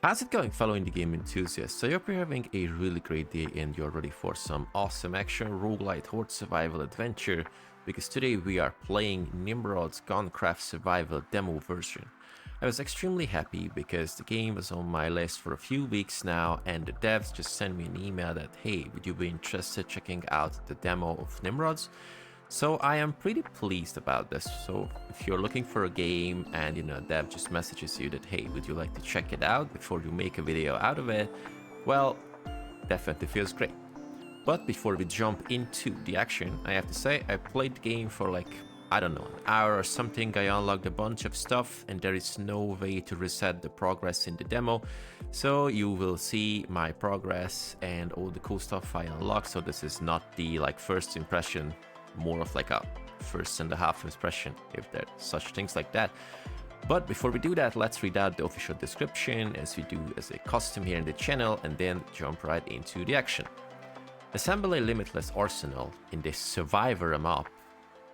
How's it going, fellow indie game enthusiasts? I hope you're having a really great day and you're ready for some awesome action roguelite horde survival adventure, because today we are playing Nimrods GunCraft survival demo version. I was extremely happy because the game was on my list for a few weeks now, and the devs just sent me an email that, hey, would you be interested checking out the demo of Nimrods? So I am pretty pleased about this. So if you're looking for a game and dev just messages you that, hey, would you like to check it out before you make a video out of it, well, definitely feels great. But before we jump into the action, I have to say I played the game for like, I don't know, an hour or something. I unlocked a bunch of stuff and there is no way to reset the progress in the demo. So you will see my progress and all the cool stuff I unlocked. So this is not the first impression, more of like a first and a half impression, if there's such things like that. But before we do that, let's read out the official description as we do as a custom here in the channel, and then jump right into the action. Assemble a limitless arsenal in this survivor map,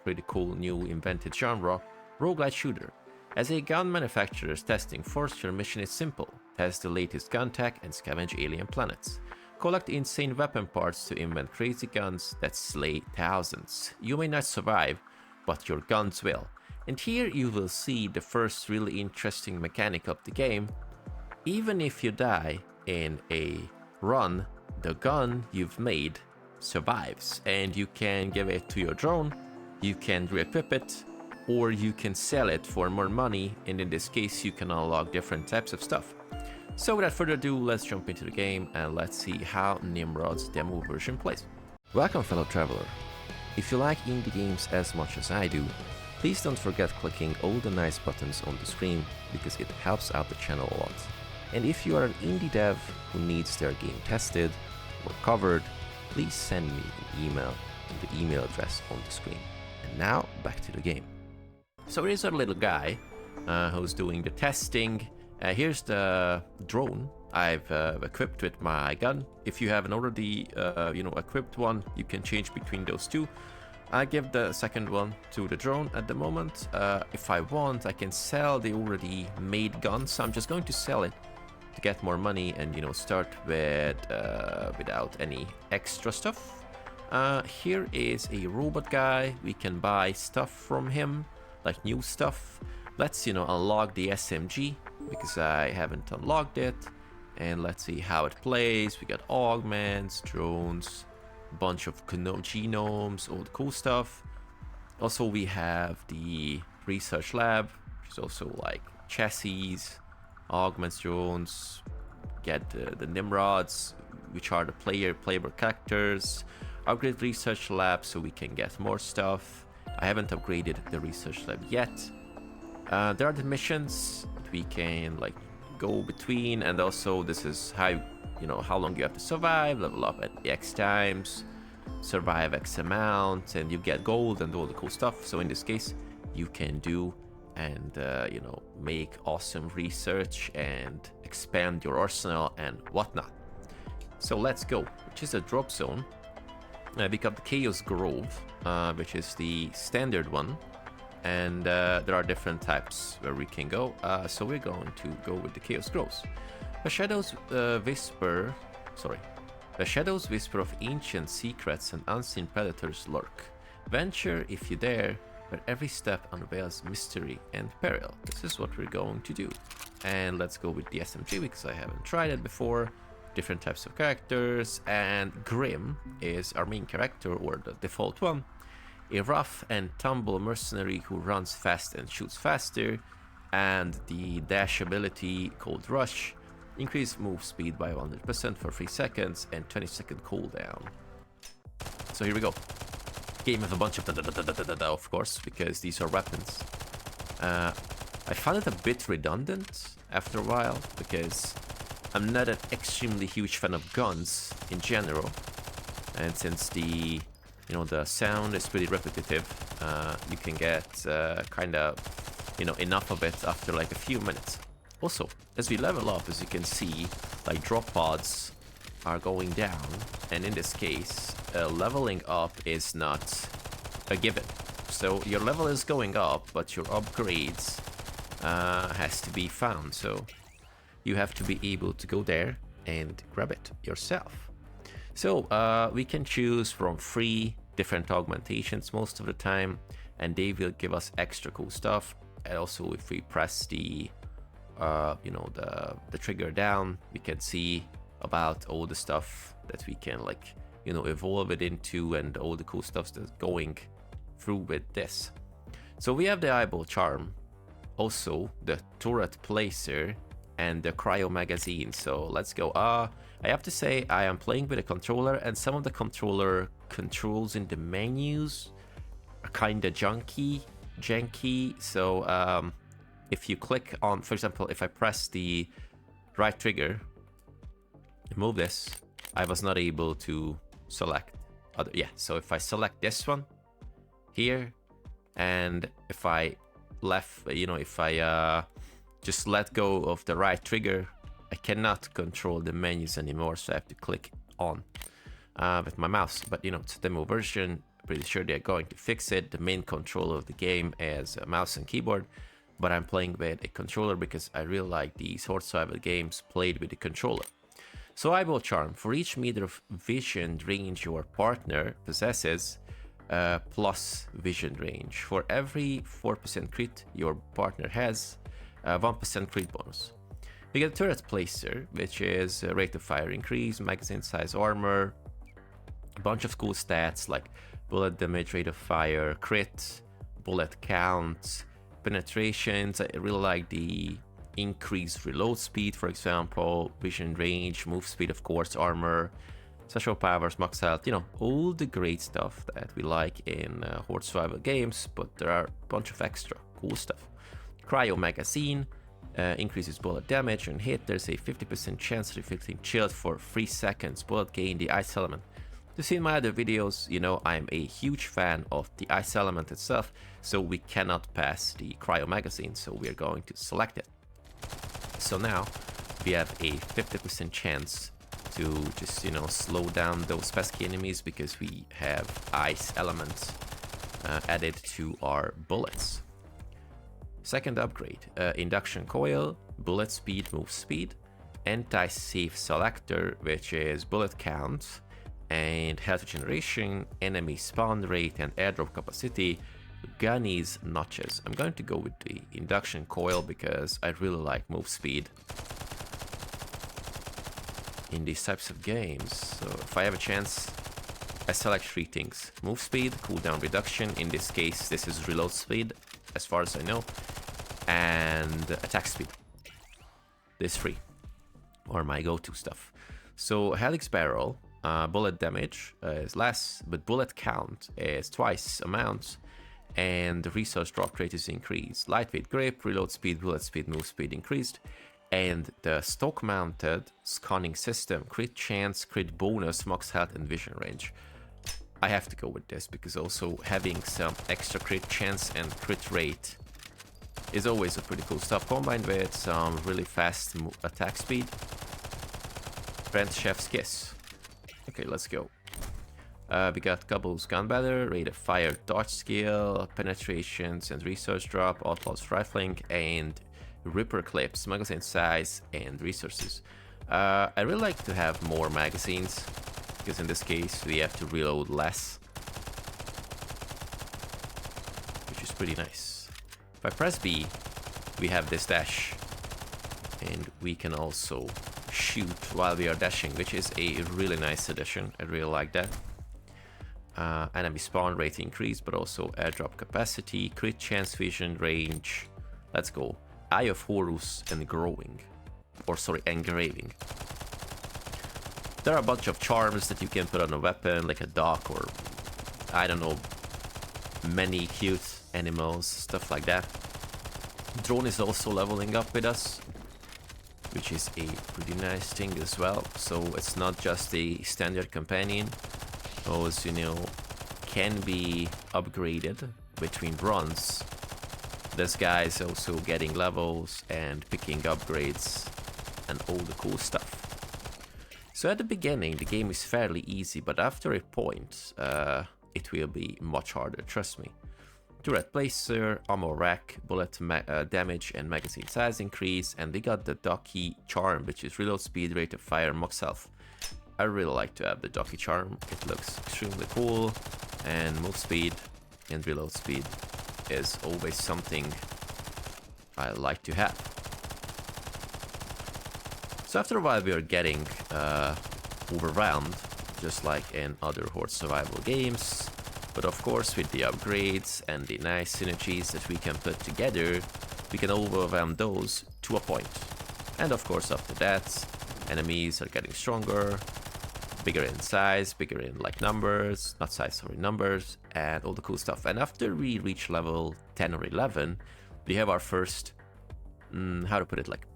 pretty cool new invented genre, roguelite shooter. As a gun manufacturer's testing force, your mission is simple: test the latest gun tech and scavenge alien planets. Collect insane weapon parts to invent crazy guns that slay thousands. You may not survive, but your guns will. And here you will see the first really interesting mechanic of the game. Even if you die in a run, the gun you've made survives, and you can give it to your drone, you can re-equip it, or you can sell it for more money, and in this case you can unlock different types of stuff. So without further ado, let's jump into the game and let's see how Nimrod's demo version plays. Welcome, fellow traveler. If you like indie games as much as I do, please don't forget clicking all the nice buttons on the screen, because it helps out the channel a lot. And if you are an indie dev who needs their game tested or covered, please send me an email to the email address on the screen. And now, back to the game. So here's our little guy who's doing the testing. Here's the drone I've equipped with my gun. If you haven't already equipped one, you can change between those two. I give the second one to the drone at the moment. If I want, I can sell the already made gun, so I'm just going to sell it to get more money and start with without any extra stuff. Here is a robot guy. We can buy stuff from him, like new stuff. Let's unlock the SMG, because I haven't unlocked it, and let's see how it plays. We got augments, drones, a bunch of genomes, all the cool stuff. Also we have the research lab, which is also like chassis, augments, drones. Get the Nimrods, which are the playable characters. Upgrade research lab so we can get more stuff. I haven't upgraded the research lab yet. There are the missions that we can go between, and also this is how how long you have to survive, level up at X times, survive X amount, and you get gold and all the cool stuff. So in this case, you can do and make awesome research and expand your arsenal and whatnot. So let's go. Which is a drop zone. We got the Chaos Grove, which is the standard one. And there are different types where we can go, so we're going to go with the Chaos Groves. The shadows whisper of ancient secrets and unseen predators lurk. Venture if you dare, where every step unveils mystery and peril. This is what we're going to do. And let's go with the SMG, because I haven't tried it before. Different types of characters, and Grimm is our main character, or the default one. A rough and tumble mercenary who runs fast and shoots faster, and the dash ability called Rush, increase move speed by 100% for 3 seconds and 20-second cooldown. So here we go. Game with a bunch of course, because these are weapons. I found it a bit redundant after a while, because I'm not an extremely huge fan of guns in general, and since the sound is pretty repetitive, you can get kind of enough of it after like a few minutes. Also, as we level up, as you can see, drop pods are going down, and in this case leveling up is not a given. So your level is going up, but your upgrades has to be found. So you have to be able to go there and grab it yourself. So we can choose from 3 different augmentations most of the time, and they will give us extra cool stuff. And also if we press the the trigger down, we can see about all the stuff that we can evolve it into, and all the cool stuff that's going through with this. So we have the eyeball charm, also the turret placer, and the cryo magazine. So let's go. I have to say I am playing with a controller, and some of the controller controls in the menus are kind of janky. So if you click on, for example, if I press the right trigger and move this, I was not able to select other. Yeah, so if I select this one here, and if I just let go of the right trigger, I cannot control the menus anymore, so I have to click on with my mouse. But it's a demo version. Pretty sure they're going to fix it. The main control of the game is a mouse and keyboard, but I'm playing with a controller because I really like these horde survival games played with the controller. So eyeball charm, for each meter of vision range your partner possesses, plus vision range. For every 4% crit your partner has, 1% crit bonus. We get turret placer, which is rate of fire increase, magazine size, armor, a bunch of cool stats like bullet damage, rate of fire, crit, bullet count, penetrations. I really like the increased reload speed, for example, vision range, move speed, of course, armor, special powers, max health, all the great stuff that we like in horde survival games, but there are a bunch of extra cool stuff. Cryo magazine increases bullet damage and hit. There's a 50% chance of inflicting chills for 3 seconds. Bullet gain the ice element. To see my other videos, I'm a huge fan of the ice element itself, so we cannot pass the cryo magazine, so we're going to select it. So now we have a 50% chance to just, slow down those pesky enemies because we have ice elements added to our bullets. Second upgrade, induction coil, bullet speed, move speed, anti-save selector, which is bullet count and health regeneration, enemy spawn rate, and airdrop capacity, gunny's notches. I'm going to go with the induction coil because I really like move speed in these types of games. So if I have a chance, I select 3 things: move speed, cooldown reduction, in this case this is reload speed as far as I know, and attack speed. These 3 are my go-to stuff. So helix barrel, bullet damage is less, but bullet count is twice amount, and the resource drop rate is increased. Lightweight grip, reload speed, bullet speed, move speed increased, and the stock mounted scanning system, crit chance, crit bonus, max health, and vision range. I have to go with this because also having some extra crit chance and crit rate is always a pretty cool stuff, combined with some really fast attack speed. Brent Chef's Kiss. Okay, let's go. We got Cobble's Gunbather, rate of fire, dodge skill, penetrations and resource drop, Outlaw's Rifling, and Ripper Clips, magazine size, and resources. I really like to have more magazines, because in this case we have to reload less, which is pretty nice. If I press B, we have this dash, and we can also shoot while we are dashing, which is a really nice addition. I really like that. Enemy spawn rate increase, but also airdrop capacity, crit chance, vision range. Let's go. Eye of Horus and growing, or sorry, engraving. There are a bunch of charms that you can put on a weapon, like a duck, or I don't know, many cute animals, stuff like that. Drone is also leveling up with us, which is a pretty nice thing as well. So it's not just a standard companion. Those, can be upgraded between runs. This guy is also getting levels and picking upgrades and all the cool stuff. So at the beginning the game is fairly easy, but after a point it will be much harder, trust me. turret placer, ammo rack, bullet damage and magazine size increase, and we got the Ducky charm, which is reload speed, rate of fire, max health. I really like to have the Ducky charm. It looks extremely cool, and move speed and reload speed is always something I like to have. So after a while we are getting overwhelmed, just like in other horde survival games. But of course, with the upgrades and the nice synergies that we can put together, we can overwhelm those to a point. And of course, after that, enemies are getting stronger, bigger in size, bigger in like numbers, not size, sorry, numbers, and all the cool stuff. And after we reach level 10 or 11, we have our first, how to put it, like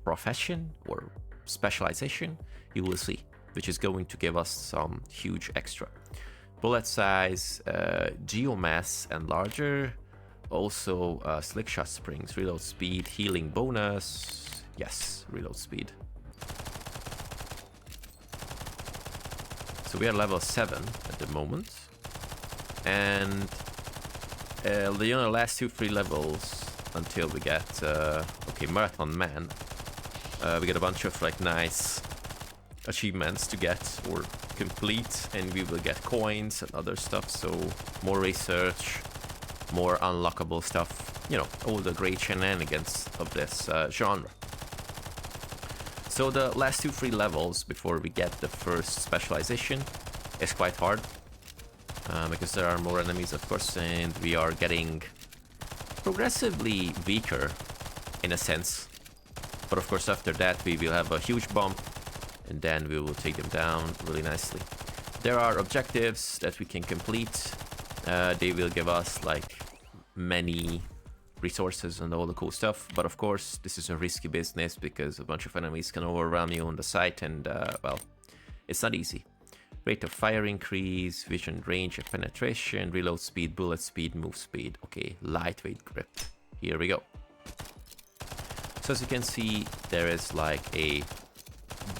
profession or specialization, you will see, which is going to give us some huge extra. Bullet size, geomass and larger, also slick shot springs, reload speed, healing bonus, yes, reload speed. So we are level 7 at the moment, and the last 2-3 levels until we get, okay, Marathon Man, we get a bunch of like nice achievements to get or complete, and we will get coins and other stuff, so more research, more unlockable stuff, you know, all the great shenanigans of this genre. So the last 2-3 levels before we get the first specialization is quite hard, because there are more enemies, of course, and we are getting progressively weaker in a sense. But of course after that we will have a huge bump, and then we will take them down really nicely. There are objectives that we can complete. They will give us like many resources and all the cool stuff, but of course this is a risky business because a bunch of enemies can overwhelm you on the site, and well, it's not easy. Rate of fire increase, vision range and penetration, reload speed, bullet speed, move speed. Okay, lightweight grip. Here we go. So as you can see, there is like a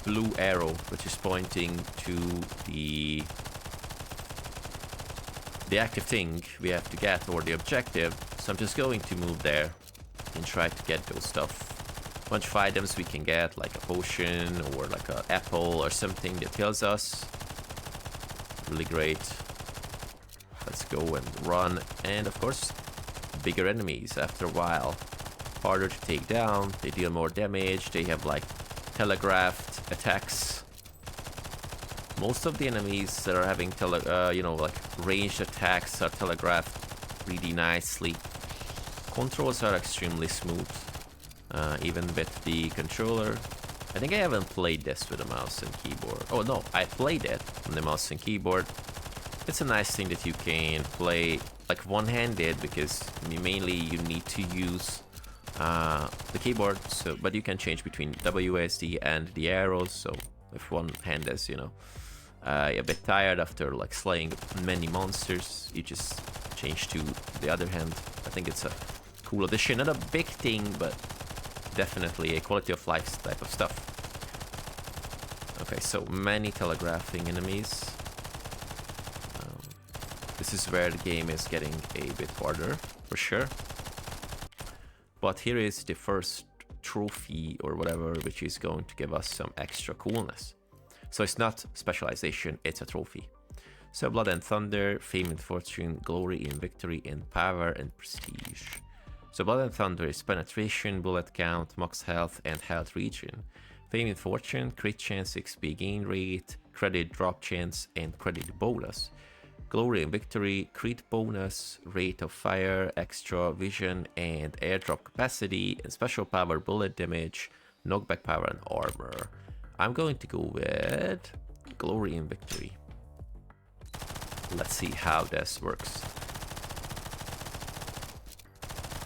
blue arrow which is pointing to the active thing we have to get, or the objective. So I'm just going to move there and try to get those stuff. A bunch of items we can get, like a potion or like an apple or something that heals us. Really great. Let's go and run. And of course, bigger enemies after a while. Harder to take down, they deal more damage, they have like telegraphed attacks. Most of the enemies that are having like ranged attacks are telegraphed really nicely. Controls are extremely smooth, even with the controller. I think I haven't played this with a mouse and keyboard. Oh no, I played it on the mouse and keyboard. It's a nice thing that you can play like one-handed, because mainly you need to use the keyboard, so but you can change between WSD and the arrows. So if one hand is, you know, a bit tired after like slaying many monsters, you just change to the other hand. I think it's a cool addition, not a big thing, but definitely a quality of life type of stuff. Okay, so many telegraphing enemies. This is where the game is getting a bit harder, for sure. But here is the first trophy or whatever, which is going to give us some extra coolness. So it's not specialization, it's a trophy. So Blood and Thunder, Fame and Fortune, Glory and Victory, and Power and Prestige. So Blood and Thunder is penetration, bullet count, max health, and health regen. Fame and Fortune, crit chance, XP gain rate, credit drop chance, and credit bonus. Glory and Victory, crit bonus, rate of fire, extra vision, and airdrop capacity, and special power, bullet damage, knockback power, and armor. I'm going to go with Glory and Victory. Let's see how this works.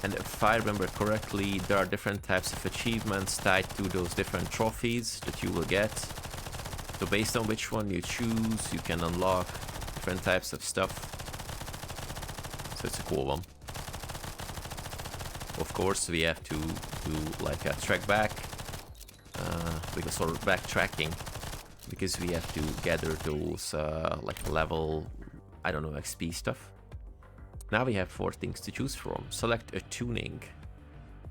And if I remember correctly, there are different types of achievements tied to those different trophies that you will get. So based on which one you choose, you can unlock different types of stuff. So it's a cool one. Of course, we have to do like a track back, because we're backtracking, because we have to gather those like level, I don't know, XP stuff. Now we have 4 things to choose from. Select a tuning.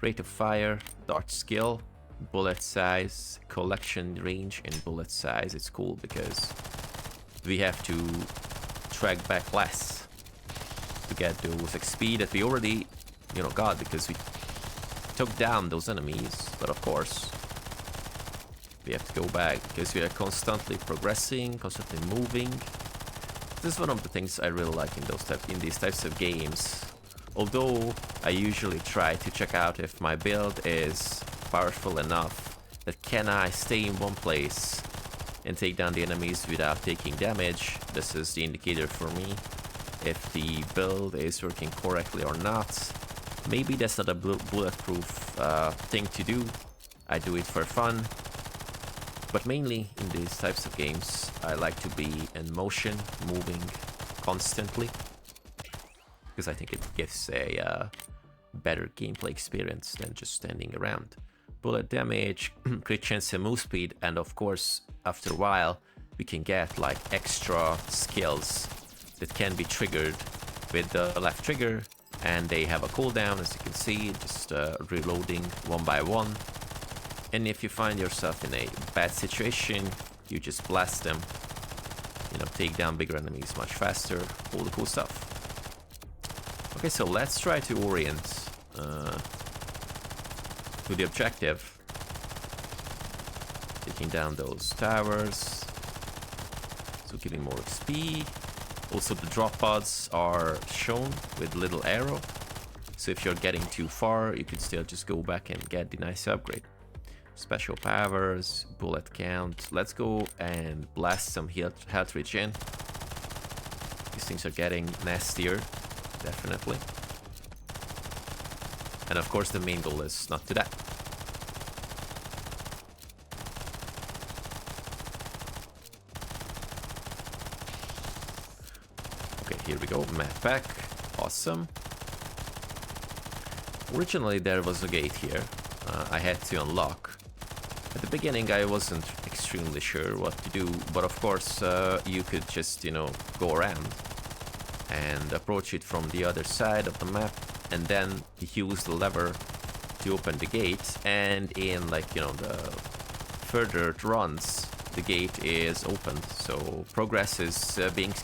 Rate of fire, dart skill, bullet size, collection range, and bullet size. It's cool because we have to track back less to get those XP that we already, you know, got because we took down those enemies. But of course, we have to go back because we are constantly progressing, constantly moving. This is one of the things I really like in these types of games. Although I usually try to check out if my build is powerful enough that can I stay in one place and take down the enemies without taking damage. This is the indicator for me if the build is working correctly or not. Maybe that's not a bulletproof thing to do. I do it for fun. But mainly in these types of games, I like to be in motion, moving constantly, because I think it gives a better gameplay experience than just standing around. Bullet damage, crit chance and move speed, and of course, after a while, we can get like extra skills that can be triggered with the left trigger, and they have a cooldown, as you can see, just reloading one by one. And if you find yourself in a bad situation, you just blast them, you know, take down bigger enemies much faster, all the cool stuff. Okay, so let's try to orient to the objective. Taking down those towers, so giving more XP. Also the drop pods are shown with little arrow, so if you're getting too far, you can still just go back and get the nice upgrade. Special powers, bullet count. Let's go and blast some health regen. These things are getting nastier, definitely. And of course the main goal is not to die. Okay, here we go, map pack. Awesome. Originally there was a gate here I had to unlock. At the beginning I wasn't extremely sure what to do, but of course you could just, you know, go around and approach it from the other side of the map and then use the lever to open the gate, and in, like, you know, the further runs the gate is opened, so progress is being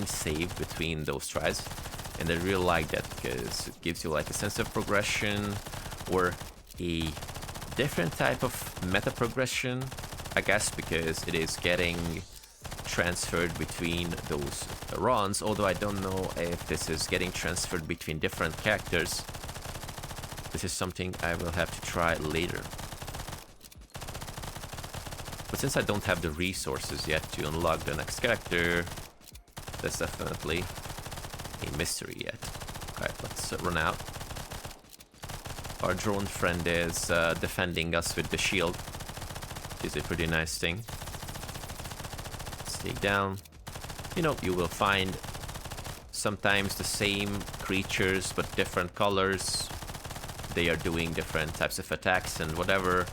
saved between those tries, and I really like that because it gives you like a sense of progression or a different type of meta progression, I guess, because it is getting transferred between those runs, although I don't know if this is getting transferred between different characters. This is something I will have to try later. But since I don't have the resources yet to unlock the next character, that's definitely a mystery yet. Okay, let's run out. Our drone friend is defending us with the shield, which is a pretty nice thing. Let's take down. You know, you will find sometimes the same creatures but different colors. They are doing different types of attacks and whatever.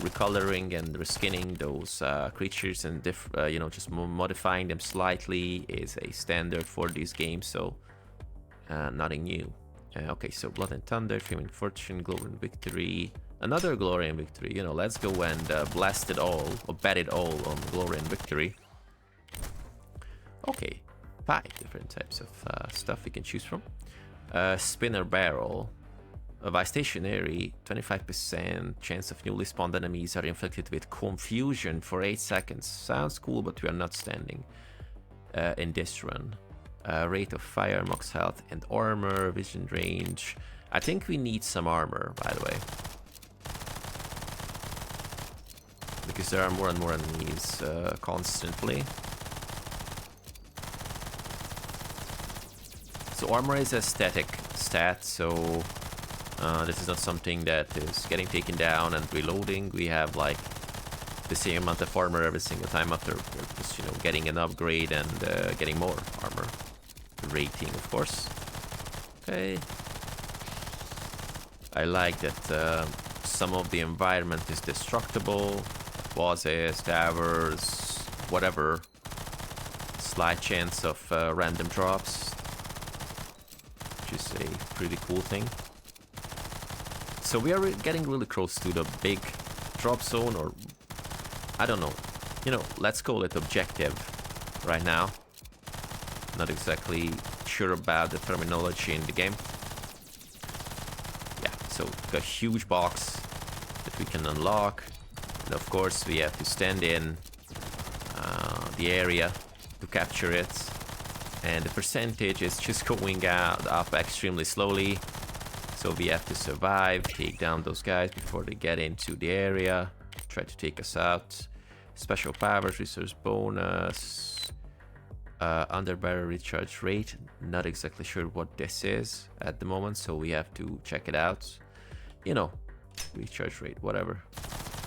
Recoloring and reskinning those creatures and you know, just modifying them slightly is a standard for these games, so nothing new. Okay, so Blood and Thunder, Fame and Fortune, Glory and Victory, another Glory and Victory. You know, let's go and blast it all, or bet it all on Glory and Victory. Okay, 5 different types of stuff we can choose from. Spinner Barrel. By stationary, 25% chance of newly spawned enemies are inflicted with confusion for 8 seconds. Sounds cool, but we are not standing in this run. Rate of fire, max health and armor, vision range. I think we need some armor, by the way, because there are more and more enemies constantly. So armor is a static stat, so this is not something that is getting taken down and reloading. We have like the same amount of armor every single time after just, you know, getting an upgrade and getting more armor. Rating, of course. Okay. I like that some of the environment is destructible. Bosses, towers, whatever. Slight chance of random drops. is a pretty cool thing. So we are getting really close to the big drop zone, or I don't know. You know, let's call it objective right now. Not exactly sure about the terminology in the game. Yeah, so we've got a huge box that we can unlock. And of course we have to stand in the area to capture it. And the percentage is just going up extremely slowly. So we have to survive, take down those guys before they get into the area, try to take us out. Special powers, resource bonus, under barrel recharge rate. Not exactly sure what this is at the moment, so we have to check it out. You know, recharge rate, whatever.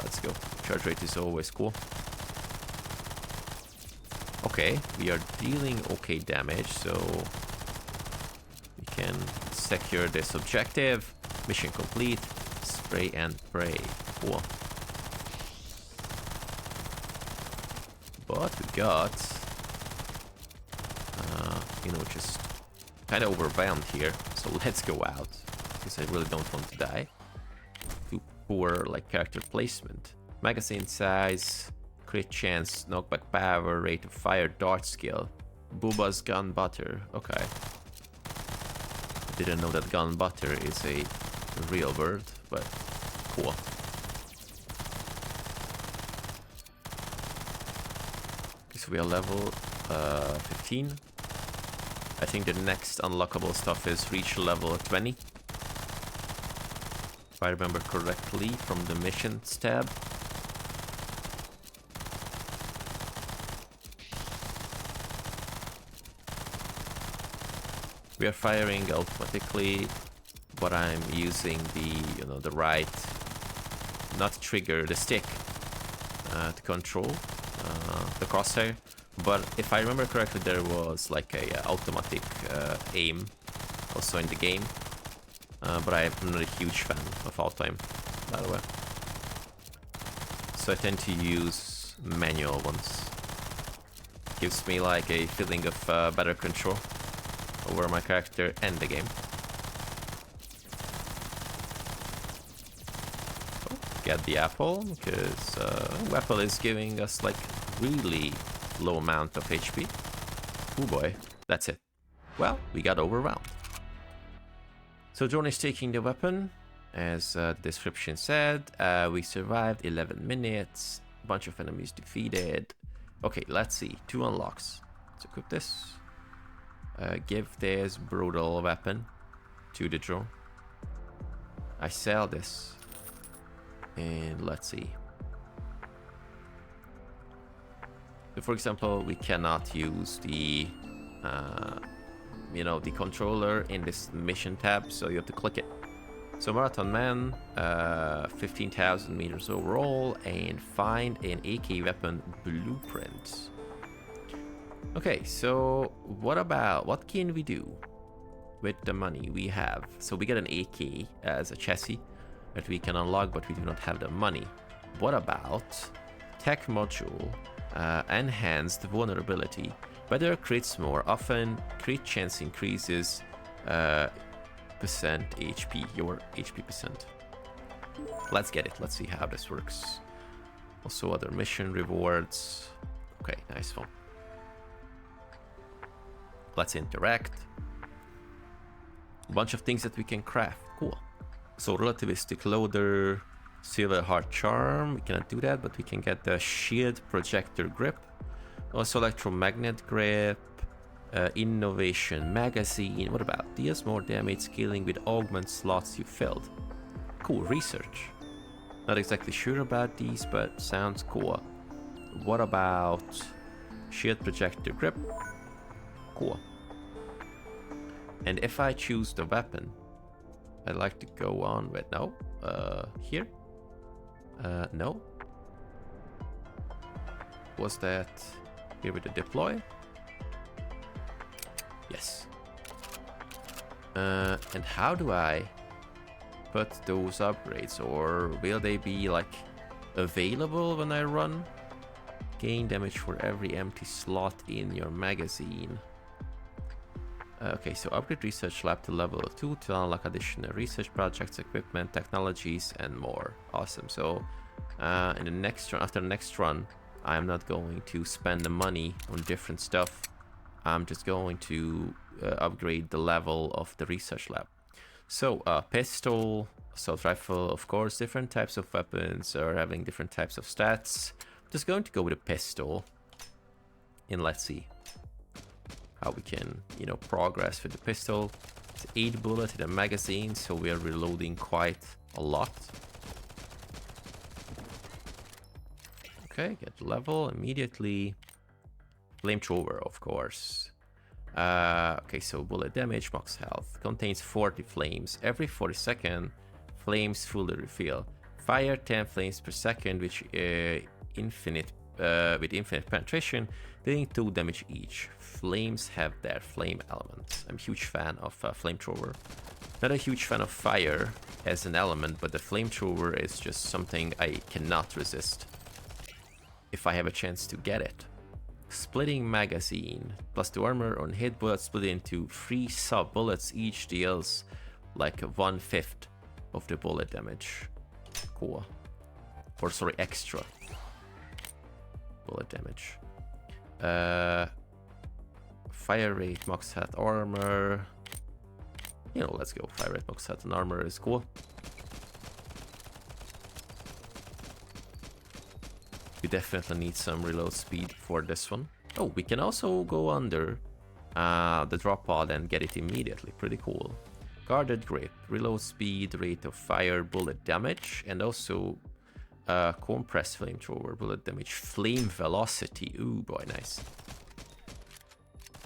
Let's go. Recharge rate is always cool. Okay, we are dealing okay damage, so we can secure this objective. Mission complete. Spray and pray. Cool. But we got, you know, just kind of overwhelmed here. So let's go out, because I really don't want to die. Too poor, like, character placement. Magazine size, crit chance, knockback power, rate of fire, dart skill. Booba's gun butter. Okay. Didn't know that gun butter is a real word, but cool. We are level 15. I think the next unlockable stuff is reach level 20. If I remember correctly from the missions tab. We are firing automatically, but I'm using the, you know, the right, not trigger, the stick to control the crosshair. But if I remember correctly, there was like a automatic aim also in the game. But I'm not a huge fan of auto aim, by the way. So I tend to use manual ones. Gives me like a feeling of better control over my character and the game. Oh, get the apple, because apple is giving us like really low amount of HP. Oh boy, that's it. Well, we got overwhelmed. So John is taking the weapon. As the description said, we survived 11 minutes, a bunch of enemies defeated. Okay, let's see, 2 unlocks. Let's equip this. Give this brutal weapon to the drone. I sell this. And let's see. So for example, we cannot use the, you know, the controller in this mission tab, so you have to click it. So Marathon Man, 15,000 meters overall, and find an AK weapon blueprint. Okay, so what can we do with the money we have? So we get an AK as a chassis that we can unlock, but we do not have the money. What about tech module, enhanced vulnerability? Better crits more often, crit chance increases percent HP, your HP percent. Let's get it, let's see how this works. Also other mission rewards. Okay, nice one. Let's interact. A bunch of things that we can craft, cool. So relativistic loader, silver heart charm, we cannot do that, but we can get the shield projector grip. Also electromagnet grip, innovation magazine. What about deals more damage scaling with augment slots you filled? Cool, research. Not exactly sure about these, but sounds cool. What about shield projector grip? Cool. And if I choose the weapon, I'd like to go on with no. Here. No. Was that here with the deploy? Yes. And how do I put those upgrades, or will they be like available when I run? Gain damage for every empty slot in your magazine. Okay, so upgrade research lab to level 2 to unlock additional research projects, equipment, technologies, and more. Awesome. So in the next run, after the next run, I'm not going to spend the money on different stuff. I'm just going to upgrade the level of the research lab. So pistol, assault rifle, of course, different types of weapons are having different types of stats. Just going to go with a pistol, and let's see how we can, you know, progress with the pistol. It's 8 bullets in a magazine, so we are reloading quite a lot. Okay, get level immediately. Flamethrower, of course. Okay, so bullet damage, max health. Contains 40 flames. Every 40 seconds, flames fully refill. Fire 10 flames per second, which with infinite penetration, dealing 2 damage each. Flames have their flame elements. I'm a huge fan of flamethrower. Not a huge fan of fire as an element, but the flamethrower is just something I cannot resist if I have a chance to get it. Splitting magazine. Plus 2 armor on hit bullets split into 3 sub bullets. Each deals like 1/5 of the bullet damage. Cool. Or sorry, extra bullet damage. Fire rate, max health, armor. You know, let's go. Fire rate, max health, and armor is cool. We definitely need some reload speed for this one. Oh, we can also go under the drop pod and get it immediately. Pretty cool. Guarded grip, reload speed, rate of fire, bullet damage, and also compressed flamethrower, bullet damage, flame velocity. Ooh boy, nice.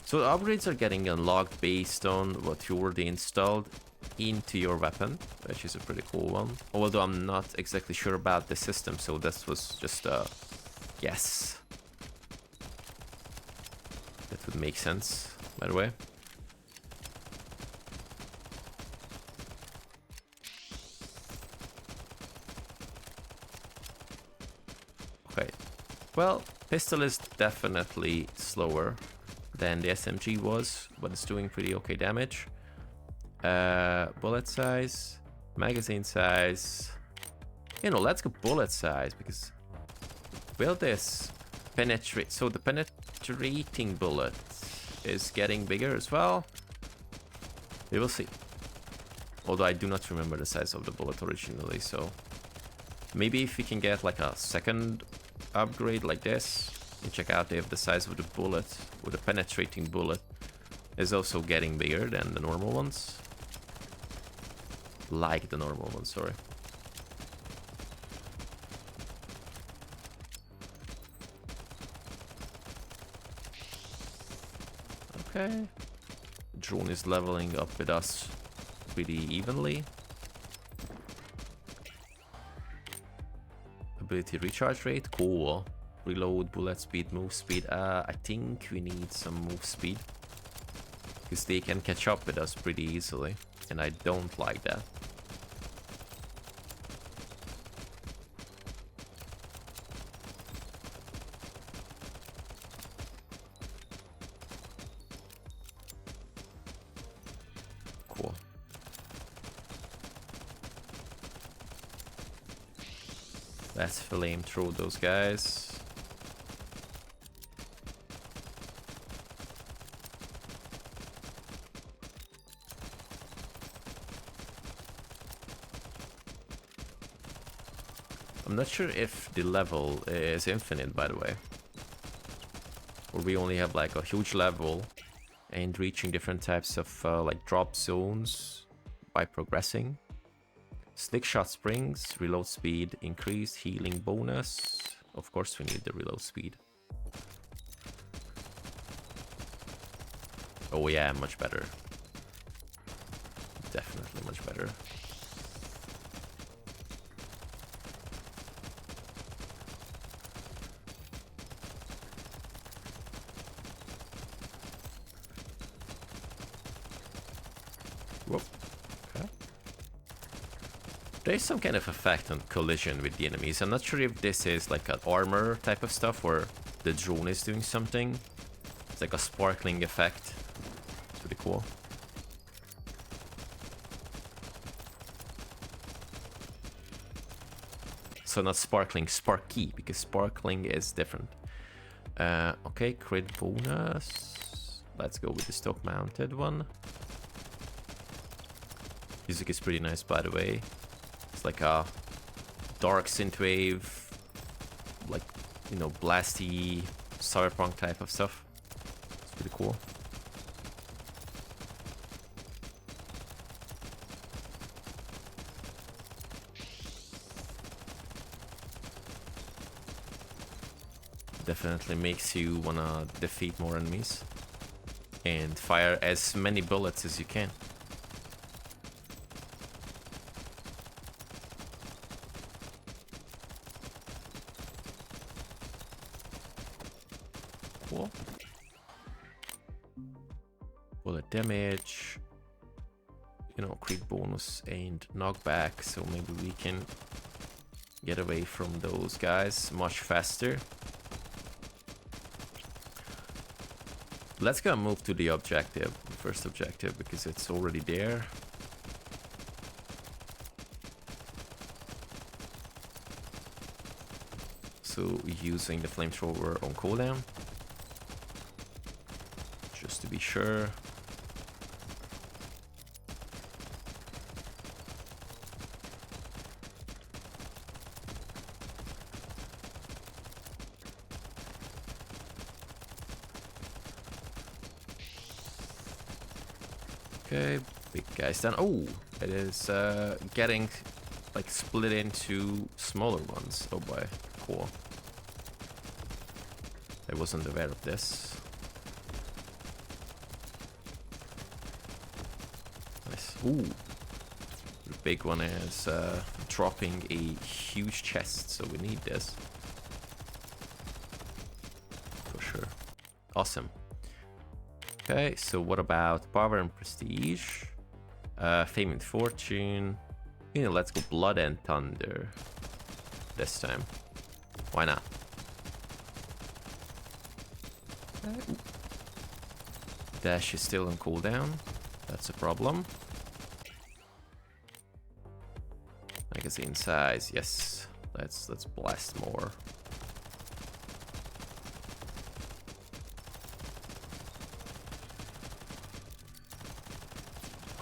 So the upgrades are getting unlocked based on what you already installed into your weapon, which is a pretty cool one. Although I'm not exactly sure about the system, so this was just a guess. That would make sense, by the way. Okay, well, pistol is definitely slower than the SMG was, but it's doing pretty okay damage. Bullet size, magazine size. You know, let's go bullet size, because will this penetrate? So the penetrating bullet is getting bigger as well. We will see. Although I do not remember the size of the bullet originally, so maybe if we can get like a second upgrade like this, and check out if the size of the bullet, or the penetrating bullet, is also getting bigger than the normal ones. Like the normal ones, sorry. Okay. Drone is leveling up with us pretty evenly. Ability recharge rate, cool. Reload, bullet speed, move speed. I think we need some move speed, because they can catch up with us pretty easily, and I don't like that. Cool. Let's flame through those guys. I'm not sure if the level is infinite, by the way. Or we only have like a huge level and reaching different types of like drop zones by progressing. Slick shot springs, reload speed, increased healing bonus. Of course we need the reload speed. Oh yeah, much better. Definitely much better. Whoa. Okay. There's some kind of effect on collision with the enemies. I'm not sure if this is like an armor type of stuff or the drone is doing something. It's like a sparkling effect. pretty cool. So not sparkling, sparky, because sparkling is different. Okay, crit bonus. Let's go with the stock mounted one. Music is pretty nice, by the way. It's like a dark synthwave, like, you know, blasty cyberpunk type of stuff. It's pretty cool. Definitely makes you wanna defeat more enemies and fire as many bullets as you can. Cool. Bullet damage, you know, crit bonus and knockback, so maybe we can get away from those guys much faster. Let's go move to the objective, the first objective, because it's already there. So using the flamethrower on cooldown, just to be sure. Okay, big guys down. Oh, it is getting like split into smaller ones. Oh boy, cool. I wasn't aware of this. Nice. Ooh, the big one is dropping a huge chest, so we need this for sure. Awesome. Okay, so what about power and prestige? Fame and fortune. You know, let's go blood and thunder this time. Why not? Okay. Dash is still on cooldown. That's a problem. Magazine size, yes. Let's blast more.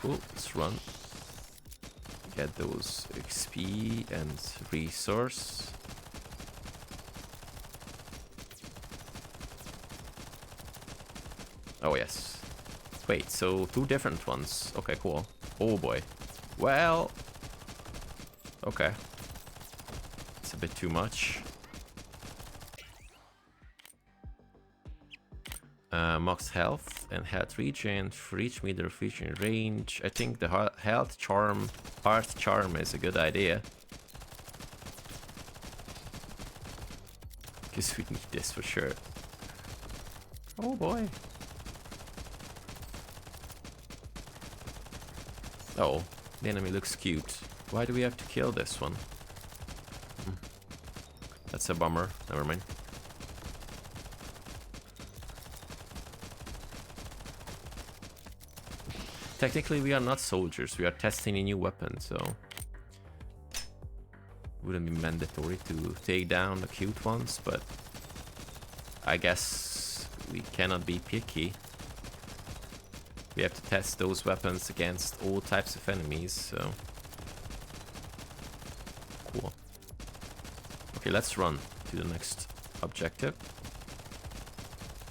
Cool, let's run. Get those XP and resource. Oh yes. Wait, so 2 different ones. Okay, cool. Oh boy. Well, okay. It's a bit too much. Max health and health regen for each meter of vision range. I think the health charm, heart charm is a good idea. Because we need this for sure. Oh boy. Oh, the enemy looks cute. Why do we have to kill this one? That's a bummer. Never mind. Technically, we are not soldiers. We are testing a new weapon, so wouldn't be mandatory to take down the cute ones, but I guess we cannot be picky. We have to test those weapons against all types of enemies, so cool. Okay, let's run to the next objective.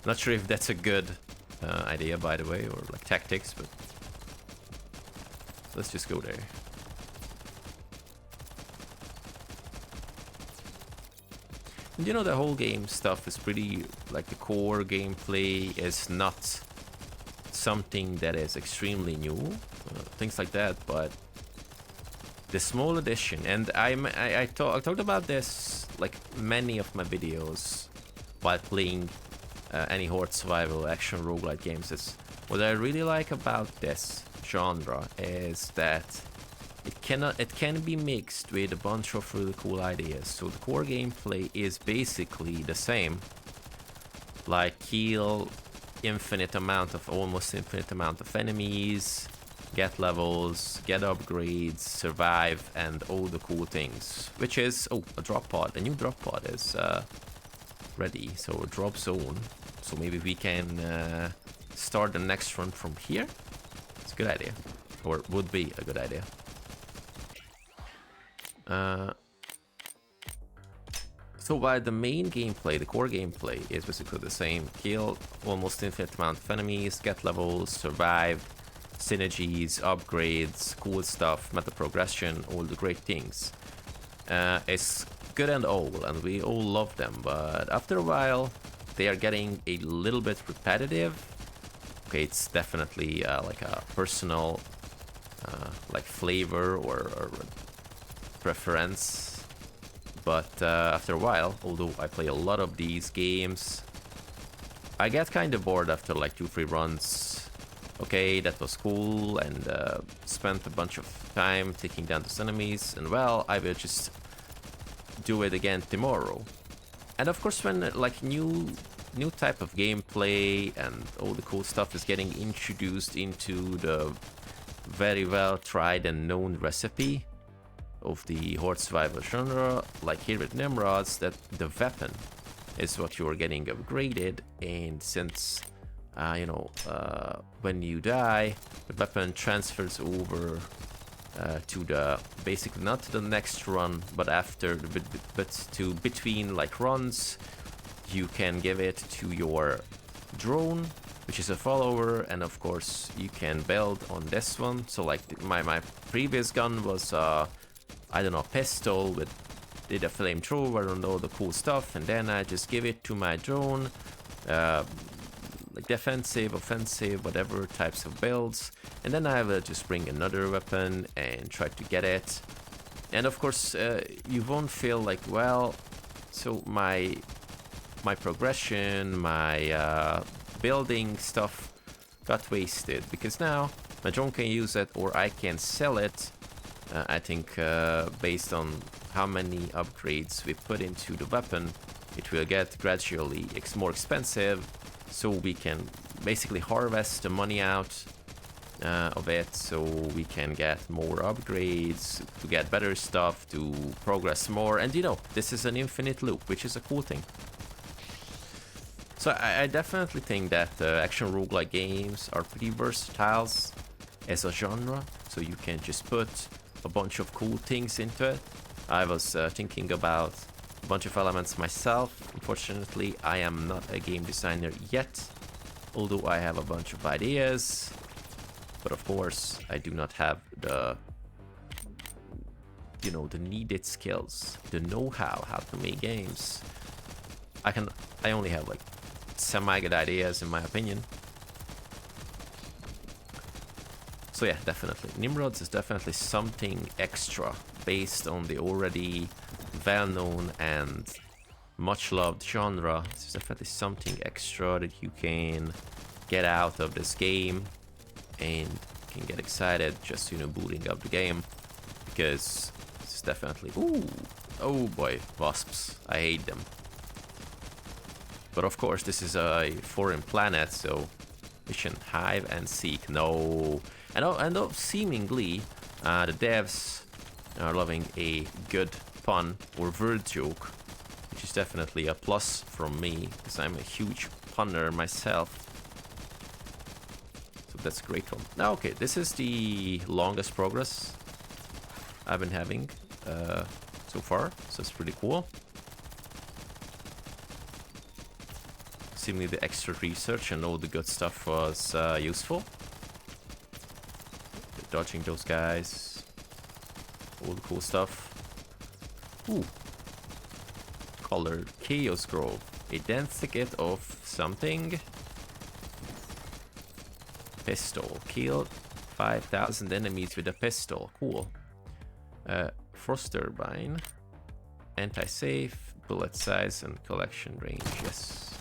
Not sure if that's a good idea, by the way, or like tactics, but let's just go there. And you know, the whole game stuff is pretty, like the core gameplay is not something that is extremely new, things like that, but the small addition, and I talked about this like many of my videos while playing any horde survival action roguelite games, is what I really like about this genre is that it can be mixed with a bunch of really cool ideas. So the core gameplay is basically the same, like kill almost infinite amount of enemies, get levels, get upgrades, survive, and all the cool things. Which is, oh, a drop pod. A new drop pod is ready, so a drop zone. So maybe we can start the next run from here. It's a good idea, or would be a good idea. So while the main gameplay, the core gameplay, is basically the same: kill almost infinite amount of enemies, get levels, survive, synergies, upgrades, cool stuff, meta progression, all the great things. It's good and all, and we all love them, but after a while they are getting a little bit repetitive. Okay, it's definitely like a personal like flavor or preference, but after a while, although I play a lot of these games, I get kind of bored after like 2-3 runs. Okay, that was cool, and spent a bunch of time taking down those enemies, and well, I will just do it again tomorrow. And of course, when like new type of gameplay and all the cool stuff is getting introduced into the very well tried and known recipe of the horde survival genre, like here with Nimrods, that the weapon is what you are getting upgraded, and since you know, when you die, the weapon transfers over to the, basically not to the next run, but after, but to between like runs, you can give it to your drone, which is a follower, and of course you can build on this one. So like my previous gun was I don't know, pistol with did a flamethrower and all the cool stuff, and then I just give it to my drone. Like defensive, offensive, whatever types of builds, and then I will just bring another weapon and try to get it. And of course you won't feel like, well, so my progression, my building stuff got wasted, because now my drone can use it, or I can sell it. I think based on how many upgrades we put into the weapon, it will get gradually more expensive. So we can basically harvest the money out of it, so we can get more upgrades, to get better stuff, to progress more. And you know, this is an infinite loop, which is a cool thing. So I definitely think that action roguelike games are pretty versatile as a genre, so you can just put a bunch of cool things into it. I was thinking about a bunch of elements myself. Unfortunately, I am not a game designer yet, although I have a bunch of ideas. But of course, I do not have the, you know, the needed skills, the know-how, how to make games. I only have like semi-good ideas, in my opinion. So yeah, definitely. Nimrods is definitely something extra based on the already well-known and much-loved genre. It's definitely something extra that you can get out of this game and can get excited just, you know, booting up the game, because it's definitely... Ooh! Oh boy, wasps. I hate them. But of course, this is a foreign planet, so mission hive and seek. No. And seemingly, the devs are loving a good pun or word joke, which is definitely a plus from me, because I'm a huge punner myself. So that's a great one. Now, okay, this is the longest progress I've been having so far, so it's pretty cool. Seemingly the extra research and all the good stuff was useful. Dodging those guys, all the cool stuff. Ooh, colored Chaos Grove, a dense thicket of something. Pistol, killed 5,000 enemies with a pistol. Cool. Frost turbine, anti-safe, bullet size, and collection range. Yes.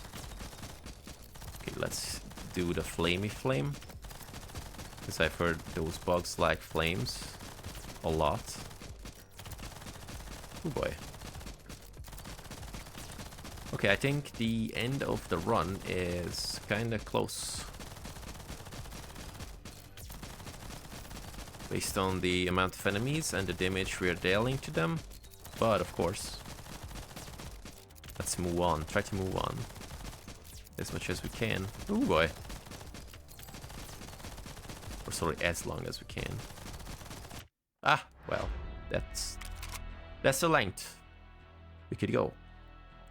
Okay, let's do the flamey flame, because I've heard those bugs like flames a lot. Oh boy. Okay, I think the end of the run is kinda close. Based on the amount of enemies and the damage we are dealing to them. But of course, let's move on. Try to move on as much as we can. Oh boy. Or sorry, as long as we can. Ah, well, that's the length we could go.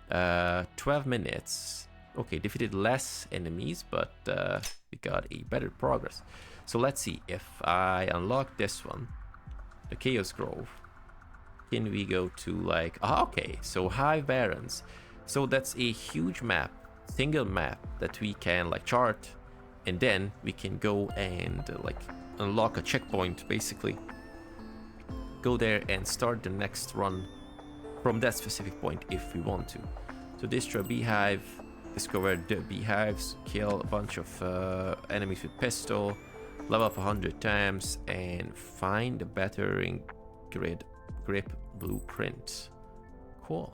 12 minutes. Okay, defeated less enemies, but we got a better progress. So let's see if I unlock this one, the Chaos Grove. Can we go to like, okay, so High Barrens. So that's a huge map, single map that we can like chart, and then we can go and like unlock a checkpoint basically. Go there and start the next run from that specific point if we want to. So destroy Beehive, discover the Beehives, kill a bunch of enemies with pistol, level up 100 times, and find a battering grip blueprint. Cool.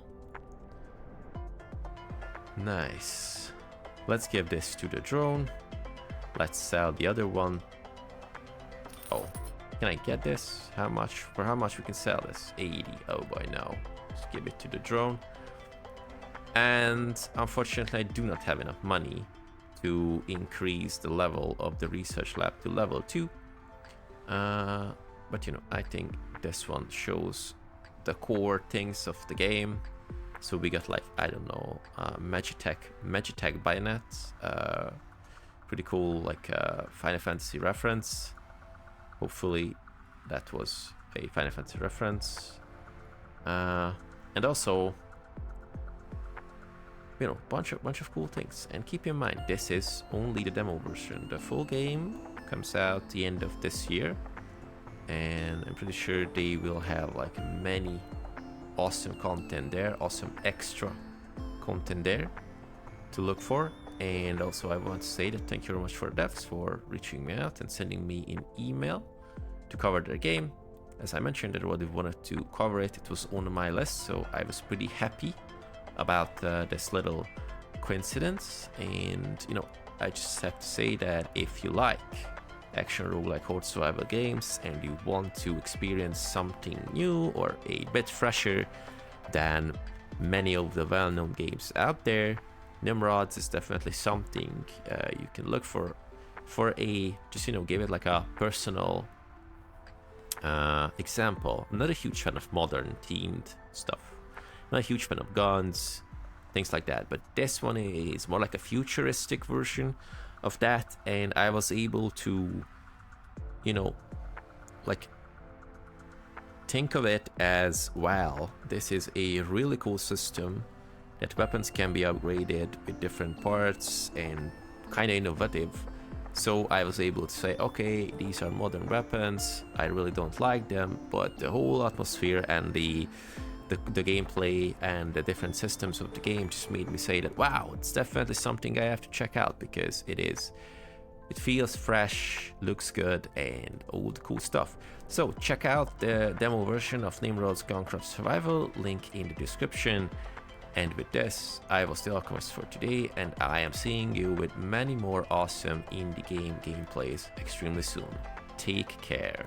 Nice. Let's give this to the drone. Let's sell the other one. Oh, can I get this? How much? For how much we can sell this? 80. Oh boy, no. Let's give it to the drone. And unfortunately, I do not have enough money to increase the level of the research lab to level 2. But you know, I think this one shows the core things of the game. So we got like, I don't know, Magitech bayonets. Pretty cool, like Final Fantasy reference. Hopefully that was a Final Fantasy reference. And also, you know, bunch of cool things. And keep in mind, this is only the demo version. The full game comes out the end of this year, and I'm pretty sure they will have like many awesome content there, awesome extra content there to look for. And also I want to say that thank you very much for devs for reaching me out and sending me an email to cover their game. As I mentioned, I really wanted to cover it. It was on my list, so I was pretty happy about this little coincidence. And you know, I just have to say that if you like action roguelike horde survival games and you want to experience something new or a bit fresher than many of the well-known games out there, Nimrods is definitely something you can look for a, just, you know, give it like a personal example. I'm not a huge fan of modern themed stuff. Not a huge fan of guns, things like that, but this one is more like a futuristic version of that, and I was able to, you know, like think of it as, wow, this is a really cool system that weapons can be upgraded with different parts and kind of innovative. So I was able to say, okay, these are modern weapons, I really don't like them, but the whole atmosphere and the gameplay and the different systems of the game just made me say that, wow, it's definitely something I have to check out, because it feels fresh, looks good, and all the cool stuff. So check out the demo version of Nimrod's GunCraft Survival, link in the description. And with this, I was the Alchemist for today, and I am seeing you with many more awesome indie game gameplays extremely soon. Take care.